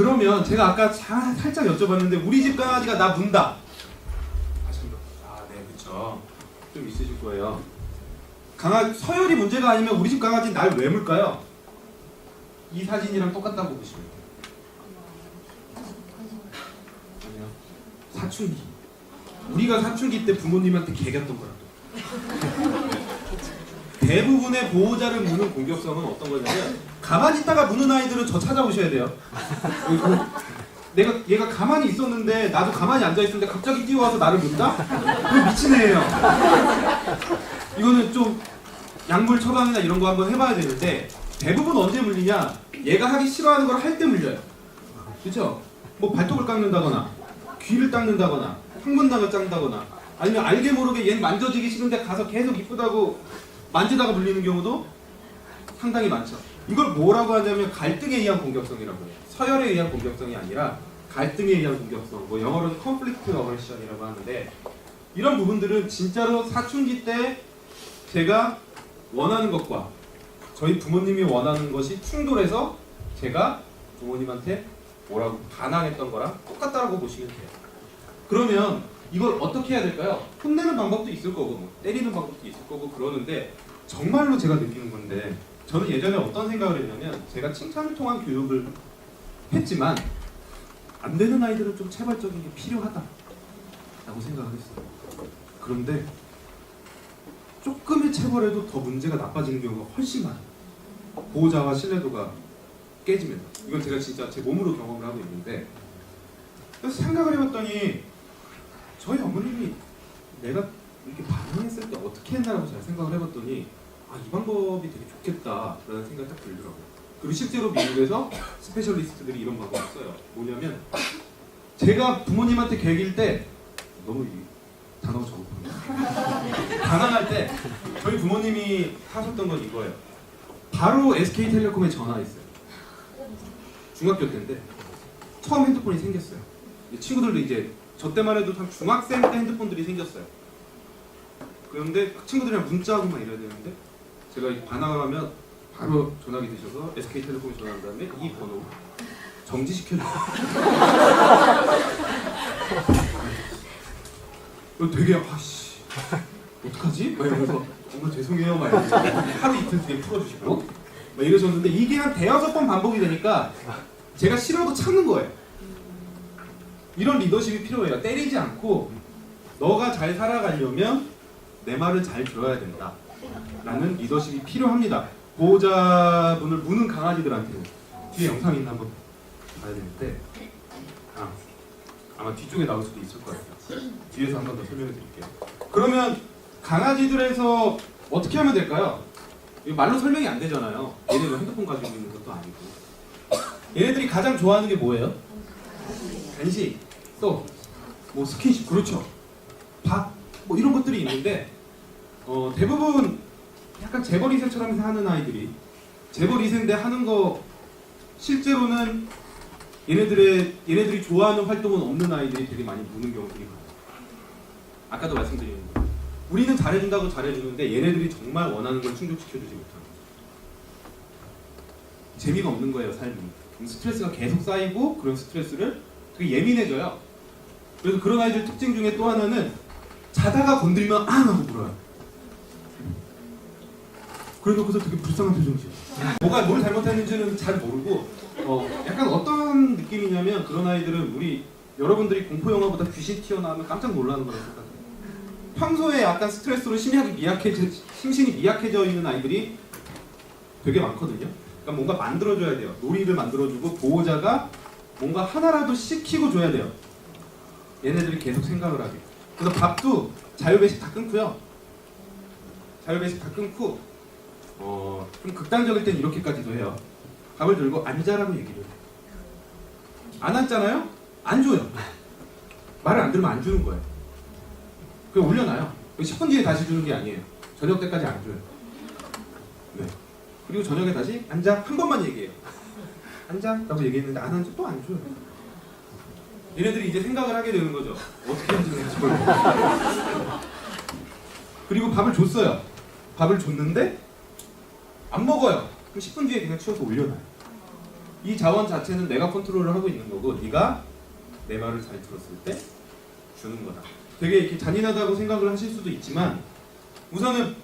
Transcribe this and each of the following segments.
그러면 제가 아까 살짝 여쭤봤는데 우리 집 강아지가 나 문다. 네, 그쵸. 좀 있으실 거예요. 서열이 문제가 아니면 우리 집 강아지는 날 왜 물까요? 이 사진이랑 똑같다고 보시면 돼요. 아니요. 사춘기. 우리가 사춘기 때 부모님한테 개겼던 거라고. 대부분의 보호자를 무는 공격성은 어떤 거냐면 가만히 있다가 무는 아이들은 저 찾아오셔야 돼요. 얘가 가만히 있었는데 나도 가만히 앉아있었는데 갑자기 뛰어와서 나를 문다? 그거 미친 애예요. 이거는 좀 약물 처방이나 이런 거 한번 해봐야 되는데 대부분 언제 물리냐? 얘가 하기 싫어하는 걸 할 때 물려요. 그렇죠? 뭐 발톱을 깎는다거나 귀를 닦는다거나 항문낭을 짠다거나 아니면 알게 모르게 얘는 만져지기 싫은데 가서 계속 이쁘다고 만지다가 물리는 경우도 상당히 많죠. 이걸 뭐라고 하냐면 갈등에 의한 공격성이라고 해요. 서열에 의한 공격성이 아니라 갈등에 의한 공격성, 뭐 영어로는 conflict aggression이라고 하는데 이런 부분들은 진짜로 사춘기 때 제가 원하는 것과 저희 부모님이 원하는 것이 충돌해서 제가 부모님한테 뭐라고 반항했던 거랑 똑같다라고 보시면 돼요. 그러면 이걸 어떻게 해야 될까요? 혼내는 방법도 있을 거고 뭐 때리는 방법도 있을 거고 그러는데 정말로 제가 느끼는 건데 저는 예전에 어떤 생각을 했냐면 제가 칭찬을 통한 교육을 했지만 안 되는 아이들은 좀 체벌적인 게 필요하다라고 생각을 했어요. 그런데 조금의 체벌에도 더 문제가 나빠지는 경우가 훨씬 많아요. 보호자와 신뢰도가 깨지면 이건 제가 진짜 제 몸으로 경험을 하고 있는데 그래서 생각을 해봤더니 저희 어머님이 내가 이렇게 반응했을 때 어떻게 했나라고 잘 생각을 해봤더니 이 방법이 되게 좋겠다라는 생각이 딱 들더라고요. 그리고 실제로 미국에서 스페셜리스트들이 이런 방법을 써요. 뭐냐면 제가 부모님한테 개길 때 너무 이 단어가 적었거든요. 반항할 때 저희 부모님이 하셨던 건 이거예요. 바로 SK텔레콤에 전화했어요. 중학교 때인데 처음 핸드폰이 생겼어요. 친구들도 이제 저 때만 해도 참 중학생 때 핸드폰들이 생겼어요. 그런데 친구들이랑 문자하고 막 이래야 되는데 제가 반항을 하면 바로 전화기 드셔서 SK텔레콤에 전화한 다음에 이 번호 정지시켜줘요. 되게 어떡하지? 막 이러면서 정말 죄송해요 막 이러면서 하루 이틀 뒤에 풀어주시고 막 이러셨는데 이게 한 대여섯 번 반복이 되니까 제가 싫어도 참는 거예요. 이런 리더십이 필요해요. 때리지 않고 너가 잘 살아가려면 내 말을 잘 들어야 된다 라는 리더십이 필요합니다. 보호자분을 무는 강아지들한테는 뒤에 영상이 있나 한번 봐야 되는데 아마 뒤쪽에 나올 수도 있을 것 같아요. 뒤에서 한 번 더 설명해 드릴게요. 그러면 강아지들에서 어떻게 하면 될까요? 이거 말로 설명이 안 되잖아요. 얘네들 핸드폰 가지고 있는 것도 아니고. 얘네들이 가장 좋아하는 게 뭐예요? 간식, 또 뭐 스킨십, 그렇죠. 밥, 뭐 이런 것들이 있는데 대부분 약간 재벌 2세처럼 하는 아이들이 재벌 2세인데 하는 거 실제로는 얘네들이 좋아하는 활동은 없는 아이들이 되게 많이 무는 경우들이 많아요. 아까도 말씀드린 거. 우리는 잘해준다고 잘해주는데 얘네들이 정말 원하는 걸 충족시켜주지 못하는 거죠. 재미가 없는 거예요, 삶이. 스트레스가 계속 쌓이고 그런 스트레스를 되게 예민해져요. 그래서 그런 아이들 특징 중에 또 하나는 자다가 건들면 하고 물어요. 그래놓고서 되게 불쌍한 표정 지어요. 뭐가 뭘 잘못했는지는 잘 모르고 약간 어떤 느낌이냐면 그런 아이들은 여러분들이 공포영화보다 귀신 튀어나오면 깜짝 놀라는 거라고 생각해요. 평소에 약간 스트레스로 심신이 미약해져 있는 아이들이 되게 많거든요. 그러니까 뭔가 만들어줘야 돼요. 놀이를 만들어주고 보호자가 뭔가 하나라도 시키고 줘야 돼요. 얘네들이 계속 생각을 하게. 그래서 밥도 자유배식 다 끊고요. 자유배식 다 끊고 좀 극단적일 땐 이렇게까지도 해요. 밥을 들고 앉아라고 얘기를 해요. 안 앉잖아요? 안 줘요. 말을 안 들으면 안 주는 거예요. 그냥 올려놔요. 10분 뒤에 다시 주는 게 아니에요. 저녁 때까지 안 줘요. 네. 그리고 저녁에 다시 앉아 한 번만 얘기해요. 앉아 라고 얘기했는데 안 앉아 또 안 줘요. 얘네들이 이제 생각을 하게 되는 거죠. 어떻게 하는지 모르겠어요. 그리고 밥을 줬어요. 밥을 줬는데 안 먹어요. 그럼 10분 뒤에 그냥 치워서 올려놔요. 이 자원 자체는 내가 컨트롤을 하고 있는 거고 네가 내 말을 잘 들었을 때 주는 거다. 되게 이렇게 잔인하다고 생각을 하실 수도 있지만 우선은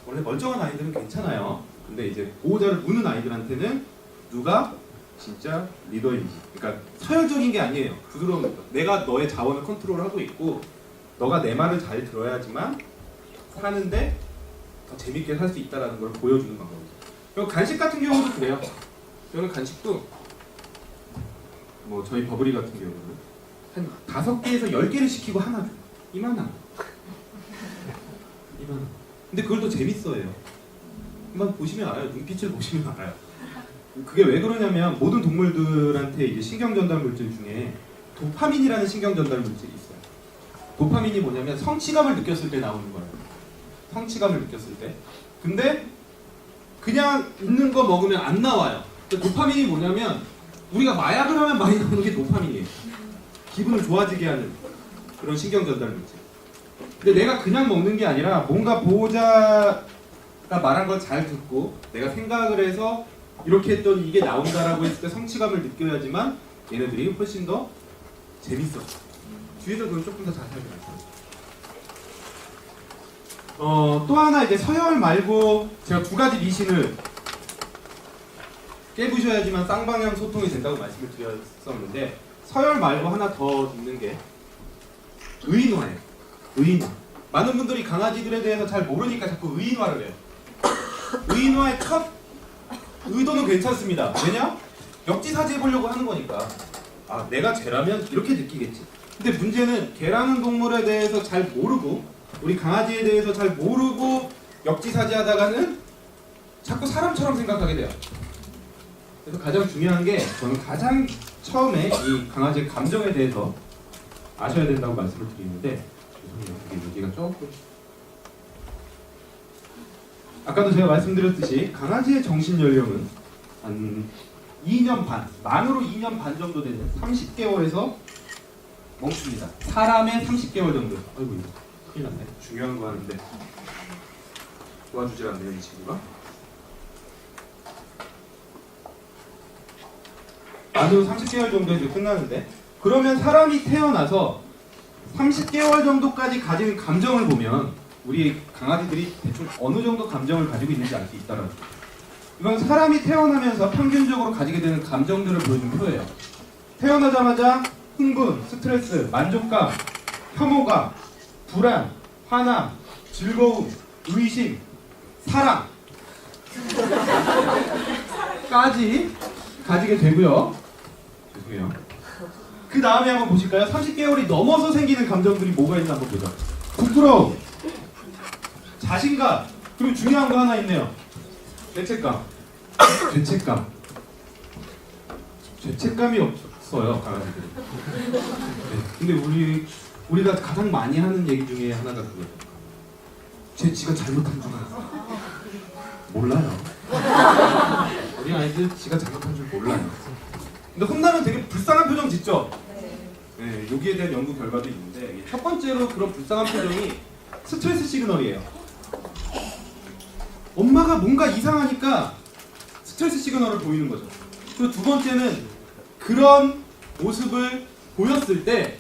원래 멀쩡한 아이들은 괜찮아요. 근데 이제 보호자를 무는 아이들한테는 누가 진짜 리더인지, 그러니까 서열적인 게 아니에요. 부드러운 거. 내가 너의 자원을 컨트롤하고 있고 너가 내 말을 잘 들어야지만 사는데 더 재밌게 살 수 있다는 걸 보여주는 방법이죠. 그리고 간식 같은 경우도 그래요. 저는 간식도 뭐 저희 버블이 같은 경우는 한 5개에서 10개를 시키고 하나 줘요. 이만한 거. 근데 그걸 또 재밌어해요. 한번 보시면 알아요. 눈빛을 보시면 알아요. 그게 왜 그러냐면 모든 동물들한테 이제 신경 전달 물질 중에 도파민이라는 신경 전달 물질이 있어요. 도파민이 뭐냐면 성취감을 느꼈을 때 나오는 거예요. 성취감을 느꼈을 때. 근데 그냥 있는 거 먹으면 안 나와요. 도파민이 뭐냐면 우리가 마약을 하면 많이 나오는 게 도파민이에요. 기분을 좋아지게 하는 그런 신경 전달 물질. 근데 내가 그냥 먹는 게 아니라 뭔가 보호자가 말한 걸 잘 듣고 내가 생각을 해서 이렇게 했더니 이게 나온다라고 했을 때 성취감을 느껴야지만 얘네들이 훨씬 더 재밌어. 뒤에서 그건 조금 더 자세하게 말씀드릴게요. 또 하나 이제 서열 말고 제가 2가지 미신을 깨부셔야지만 쌍방향 소통이 된다고 말씀을 드렸었는데 서열 말고 하나 더 있는 게 의인화예요. 의인화. 많은 분들이 강아지들에 대해서 잘 모르니까 자꾸 의인화를 해요. 의인화의 첫 의도는 괜찮습니다. 왜냐? 역지사지 해보려고 하는 거니까. 아, 내가 쟤라면 이렇게 느끼겠지. 근데 문제는 개라는 동물에 대해서 잘 모르고 우리 강아지에 대해서 잘 모르고 역지사지 하다가는 자꾸 사람처럼 생각하게 돼요. 그래서 가장 중요한 게 저는 가장 처음에 이 강아지의 감정에 대해서 아셔야 된다고 말씀을 드리는데 죄송해요. 이게 여기가 조금 아까도 제가 말씀드렸듯이 강아지의 정신 연령은 한 2년 반, 만으로 2년 반 정도 되는 30개월에서 멈춥니다. 사람의 30개월 정도. 아이고 이거 큰일 났네. 중요한 거 하는데 도와주질 않네요 이 친구가. 만으로 30개월 정도 이제 끝나는데 그러면 사람이 태어나서 30개월 정도까지 가진 감정을 보면 우리 강아지들이 대충 어느 정도 감정을 가지고 있는지 알 수 있다라는 거예요. 이건 사람이 태어나면서 평균적으로 가지게 되는 감정들을 보여준 표예요. 태어나자마자 흥분, 스트레스, 만족감, 혐오감, 불안, 화남, 즐거움, 의심, 사랑 까지 가지게 되고요. 죄송해요. 그 다음에 한번 보실까요? 30개월이 넘어서 생기는 감정들이 뭐가 있나 한번 보자. 부끄러움, 자신감, 그리고 중요한 거 하나 있네요. 죄책감. 죄책감. 죄책감이 없어요, 강아지들이. 네. 근데 우리가 가장 많이 하는 얘기 중에 하나가 그거예요. 지가 잘못한 줄 알았어. 몰라요. 우리 아이들 지가 잘못한 줄 몰라요. 근데 혼나면 되게 불쌍한 표정 짓죠? 네, 여기에 대한 연구 결과도 있는데 첫 번째로 그런 불쌍한 표정이 스트레스 시그널이에요. 엄마가 뭔가 이상하니까 스트레스 시그널을 보이는 거죠. 그리고 두 번째는 그런 모습을 보였을 때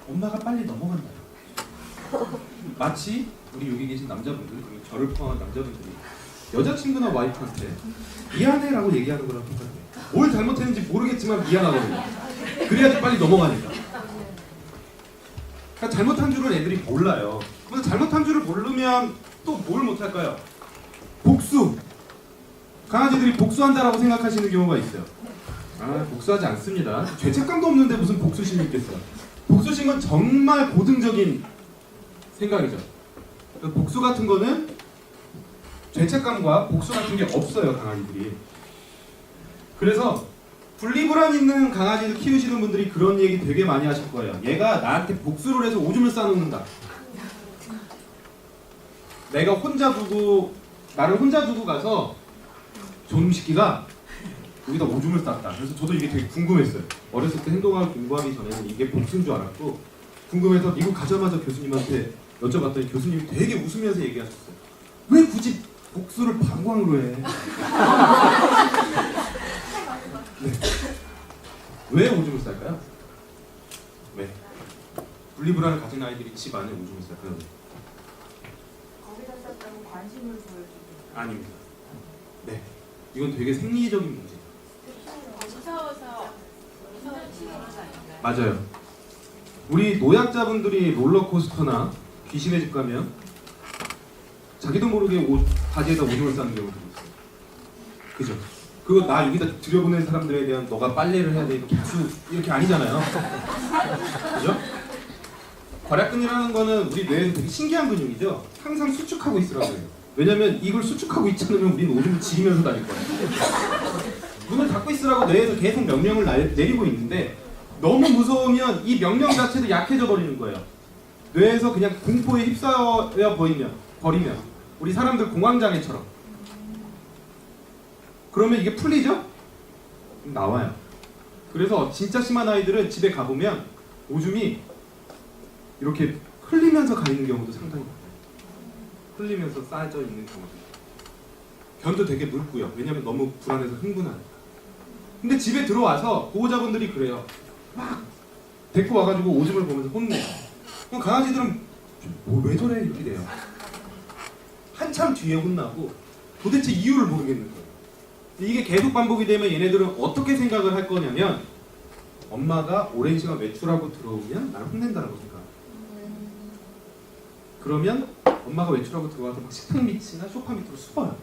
엄마가 빨리 넘어간다. 마치 우리 여기 계신 남자분들, 그리고 저를 포함한 남자분들이 여자친구나 와이프한테 미안해라고 얘기하는 거랑 똑같아요. 뭘 잘못했는지 모르겠지만 미안하거든요. 그래야지 빨리 넘어가니까. 그러니까 잘못한 줄을 애들이 몰라요. 그래서 잘못한 줄을 모르면 또 뭘 못할까요? 복수! 강아지들이 복수한다라고 생각하시는 경우가 있어요. 아, 복수하지 않습니다. 죄책감도 없는데 무슨 복수심이 있겠어요. 복수심은 정말 고등적인 생각이죠. 복수 같은 거는 죄책감과 복수 같은 게 없어요, 강아지들이. 그래서 분리불안 있는 강아지를 키우시는 분들이 그런 얘기 되게 많이 하실 거예요. 얘가 나한테 복수를 해서 오줌을 싸놓는다. 내가 나를 혼자 두고 가서 조음식기가 여기다 오줌을 쌌다. 그래서 저도 이게 되게 궁금했어요. 어렸을 때 행동학을 공부하기 전에는 이게 복수인 줄 알았고 궁금해서 미국 가자마자 교수님한테 여쭤봤더니 교수님이 되게 웃으면서 얘기하셨어요. 왜 굳이 복수를 방광으로 해. 네. 왜 오줌을 쌀까요? 왜? 분리불안을 가진 아이들이 집 안에 오줌을 쌀까요? 거기다 쌌다고 관심을 보여주고. 아닙니다. 네, 이건 되게 생리적인 문제예요. 무서워서 치는 거 아닌가요? 맞아요. 우리 노약자분들이 롤러코스터나 귀신의 집 가면 자기도 모르게 바지에다 오줌을 싸는 경우도 있어요. 그죠? 그거 나 여기다 들여보낸 사람들에 대한 너가 빨래를 해야 되니까 복수 이렇게 아니잖아요. 그죠? 괄약근이라는 거는 우리 뇌에는 되게 신기한 근육이죠. 항상 수축하고 있으라고 해요. 왜냐면 이걸 수축하고 있지 않으면 우리는 오줌을 지리면서 다닐 거예요. 눈을 닫고 있으라고 뇌에서 계속 명령을 내리고 있는데 너무 무서우면 이 명령 자체도 약해져 버리는 거예요. 뇌에서 그냥 공포에 휩싸여 버리면 우리 사람들 공황장애처럼. 그러면 이게 풀리죠? 나와요. 그래서 진짜 심한 아이들은 집에 가보면 오줌이 이렇게 흘리면서 가 있는 경우도 상당히 많아요. 흘리면서 쌓여져 있는 경우도 있고. 변도 되게 묽고요. 왜냐면 너무 불안해서 흥분하니까. 근데 집에 들어와서 보호자분들이 그래요. 막 데리고 와가지고 오줌을 보면서 혼내요. 그럼 강아지들은 왜 저래 이렇게 돼요. 한참 뒤에 혼나고 도대체 이유를 모르겠는 거예요. 이게 계속 반복이 되면 얘네들은 어떻게 생각을 할 거냐면 엄마가 오랜 시간 외출하고 들어오면 나를 혼낸다라고 생각해요. 그러면 엄마가 외출하고 들어와서 막 식탁 밑이나 소파 밑으로 숨어요.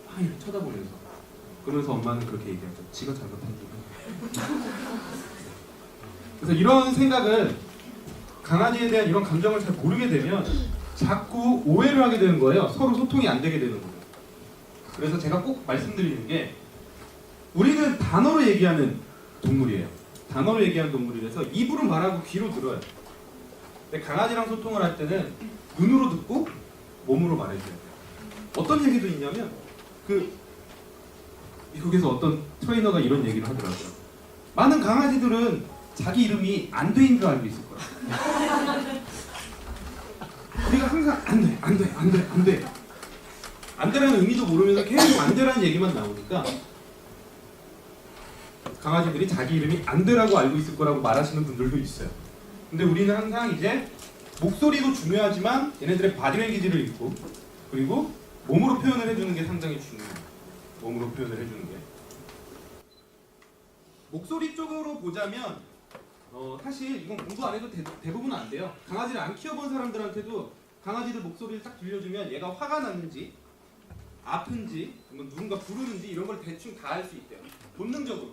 막 이렇게 쳐다보면서. 그러면서 엄마는 그렇게 얘기하죠. 지가 잘못한 거야. 그래서 이런 생각을 강아지에 대한 이런 감정을 잘 모르게 되면 자꾸 오해를 하게 되는 거예요. 서로 소통이 안 되게 되는 거예요. 그래서 제가 꼭 말씀드리는 게 우리는 단어로 얘기하는 동물이에요. 단어로 얘기하는 동물이라서 입으로 말하고 귀로 들어요. 근데 강아지랑 소통을 할 때는 눈으로 듣고 몸으로 말해줘야 돼요. 어떤 얘기도 있냐면 미국에서 어떤 트레이너가 이런 얘기를 하더라고요. 많은 강아지들은 자기 이름이 안돼인 줄 알고 있을 거야. 우리가 항상 안돼라는 의미도 모르면서 계속 안돼라는 얘기만 나오니까 강아지들이 자기 이름이 안돼라고 알고 있을 거라고 말하시는 분들도 있어요. 근데 우리는 항상 이제 목소리도 중요하지만 얘네들의 바디랭귀지를 읽고 그리고 몸으로 표현을 해주는 게 상당히 중요해요. 몸으로 표현을 해주는 게. 목소리 쪽으로 보자면 사실 이건 공부 안 해도 대부분 안 돼요. 강아지를 안 키워본 사람들한테도 강아지들 목소리를 딱 들려주면 얘가 화가 났는지 아픈지 누군가 부르는지 이런 걸 대충 다 알 수 있대요. 본능적으로.